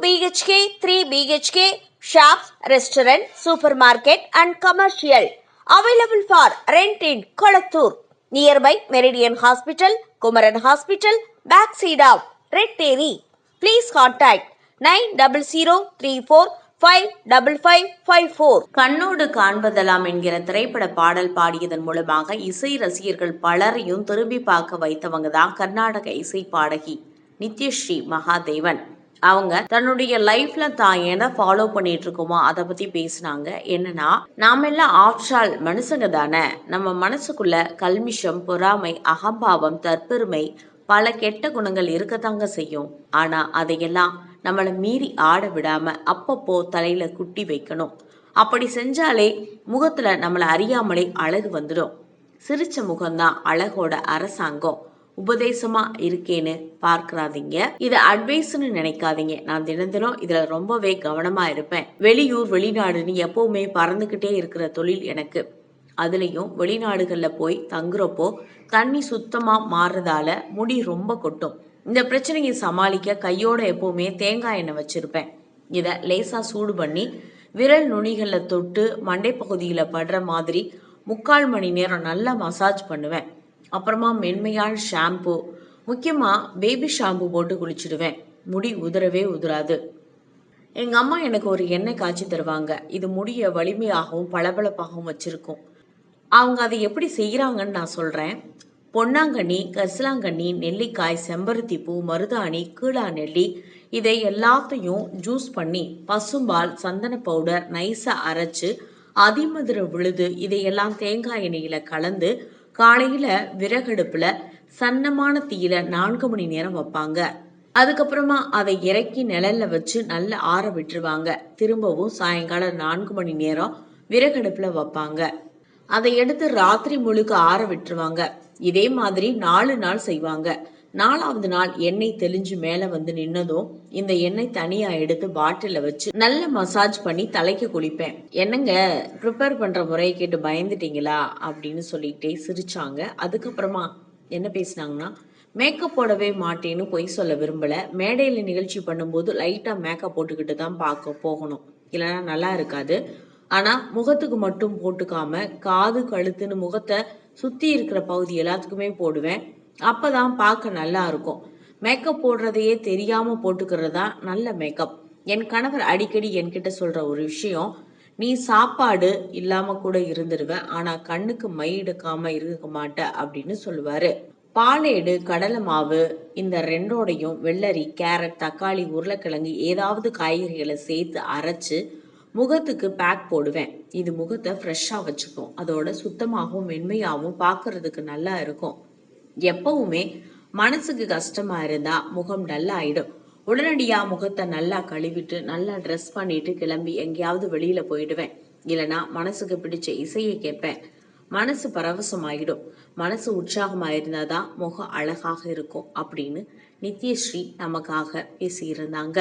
BHK, 3 BHK, shops, restaurant, supermarket and commercial. Available for rent in Kolattur. Nearby Meridian Hospital, Kumaran Hospital, backside of Red Terry. Please contact 9034555554. கண்ணோடு காண்பதெல்லாம் என்கிற திரைப்பட பாடல் பாடியதன் மூலமாக இசை ரசிகர்கள் பலரையும் திரும்பி பார்க்க வைத்தவங்க தான் கர்நாடக இசை பாடகி நித்யஸ்ரீ மகாதேவன். அவங்க தன்னுடைய லைஃப்ல தான் எதை ஃபாலோ பண்ணிட்டு இருக்கோமோ அதை பத்தி பேசினாங்க. என்னன்னா, நாம எல்லாம் ஆஃப்டர் மனுஷங்க தானே, நம்ம மனசுக்குள்ள கல்மிஷம், பொறாமை, அகம்பாவம், தற்பெருமை, பல கெட்ட குணங்கள் இருக்கத்தாங்க செய்யும். ஆனா அதையெல்லாம் நம்மளை மீறி ஆட விடாம அப்பப்போ தலையில குட்டி வைக்கணும். அப்படி செஞ்சாலே முகத்துல நம்மளை அறியாமலே அழகு வந்துடும். சிரிச்ச முகம்தான் அழகோட அரசாங்கம். உபதேசமா இருக்கேன்னு பார்க்கறாதீங்க, இது அட்வைஸ்ன்னு நினைக்காதீங்க. நான் தினம் இதுல ரொம்பவே கவனமா இருப்பேன். வெளியூர் வெளிநாடுன்னு எப்பவுமே பறந்துகிட்டே இருக்கிற தொழில் எனக்கு. அதுலயும் வெளிநாடுகள்ல போய் தங்குறப்போ தண்ணி சுத்தமா மாறுறதால முடி ரொம்ப கொட்டும். இந்த பிரச்சனையை சமாளிக்க கையோட எப்பவுமே தேங்காய் எண்ணெய் வச்சிருப்பேன். இத லேசா சூடு பண்ணி விரல் நுனிகள்ல தொட்டு மண்டை பகுதியில படுற மாதிரி 3/4 மணி நேரம் நல்லா மசாஜ் பண்ணுவேன். அப்புறமா மென்மையான ஷாம்பு, முக்கியமா பேபி ஷாம்பு போட்டு குளிச்சுடுவேன். முடி உதிரவே உதிராது. எங்க அம்மா எனக்கு ஒரு எண்ணெய் காய்ச்சி தருவாங்க. இது முடிய வலிமையாகவும் பளபளப்பாகவும் வச்சிருக்கும். அவங்க அதை எப்படி செய்யறாங்கன்னு நான் சொல்றேன். பொன்னாங்கண்ணி, கரிசலாங்கண்ணி, நெல்லிக்காய், செம்பருத்தி பூ, மருதாணி, கீழா நெல்லி, இதை எல்லாத்தையும் ஜூஸ் பண்ணி பசும்பால், சந்தன பவுடர் நைஸா அரைச்சு அதிமதுர விழுது இதையெல்லாம் தேங்காய் எண்ணெயில கலந்து காலையில விறகடுப்புல சன்னமான தீயில 4 மணி நேரம் வைப்பாங்க. அதுக்கப்புறமா அதை இறக்கி நிழல்ல வச்சு நல்லா ஆற விட்டுருவாங்க. திரும்பவும் சாயங்காலம் 4 மணி நேரம் விறகடுப்புல வைப்பாங்க. அதை எடுத்து ராத்திரி முழுக்க ஆற விட்டுருவாங்க. இதே மாதிரி 4 நாள் செய்வாங்க. 4வது நாள் எண்ணெய் தெளிஞ்சு மேல வந்து நின்னதும் இந்த எண்ணெய் தனியா எடுத்து பாட்டில வச்சு நல்ல மசாஜ் பண்ணி தலைக்கு குளிப்பேன். என்னங்க, ப்ரிப்பேர் பண்ற முறையை கேட்டு பயந்துட்டீங்களா அப்படின்னு சொல்லிட்டே சிரிச்சாங்க. அதுக்கப்புறமா என்ன பேசினாங்கன்னா, மேக்கப் போடவே மாட்டேன்னு பொய் சொல்ல விரும்பல. மேடையில நிகழ்ச்சி பண்ணும்போது லைட்டா மேக்கப் போட்டுக்கிட்டு தான் பார்க்க போகணும், இல்லைன்னா நல்லா இருக்காது. ஆனா முகத்துக்கு மட்டும் போட்டுக்காம காது, கழுத்துன்னு முகத்தை சுத்தி இருக்கிற பகுதி எல்லாத்துக்குமே போடுவேன். அப்பதான் பார்க்க நல்லா இருக்கும். மேக்கப் போடுறதையே தெரியாம போட்டுக்கிறதா நல்ல மேக்கப். என் கணவர் அடிக்கடி என்கிட்ட சொல்ற ஒரு விஷயம், நீ சாப்பாடு இல்லாம கூட இருந்துருவ, ஆனா கண்ணுக்கு மை எடுக்காம இருக்க மாட்ட அப்படின்னு சொல்லுவாரு. பாலேடு, கடலை மாவு இந்த ரெண்டோடையும் வெள்ளரி, கேரட், தக்காளி, உருளைக்கிழங்கு ஏதாவது காய்கறிகளை சேர்த்து அரைச்சு முகத்துக்கு பேக் போடுவேன். இது முகத்தை ஃப்ரெஷ்ஷா வச்சுக்கும். அதோட சுத்தமாகவும் மென்மையாகவும் பார்க்கறதுக்கு நல்லா இருக்கும். எப்பவுமே மனசுக்கு கஷ்டமா இருந்தா முகம் நல்லா ஆயிடும். உடனடியா முகத்தை நல்லா கழுவிட்டு நல்லா ட்ரெஸ் பண்ணிட்டு கிளம்பி எங்கேயாவது வெளியில போயிடுவேன். இல்லைன்னா மனசுக்கு பிடிச்ச இசையை கேட்பேன். மனசு பரவசமாயிடும். மனசு உற்சாகமா இருந்தாதான் முகம் அழகாக இருக்கும் அப்படின்னு நித்யஸ்ரீ நமக்காக பேசியிருந்தாங்க.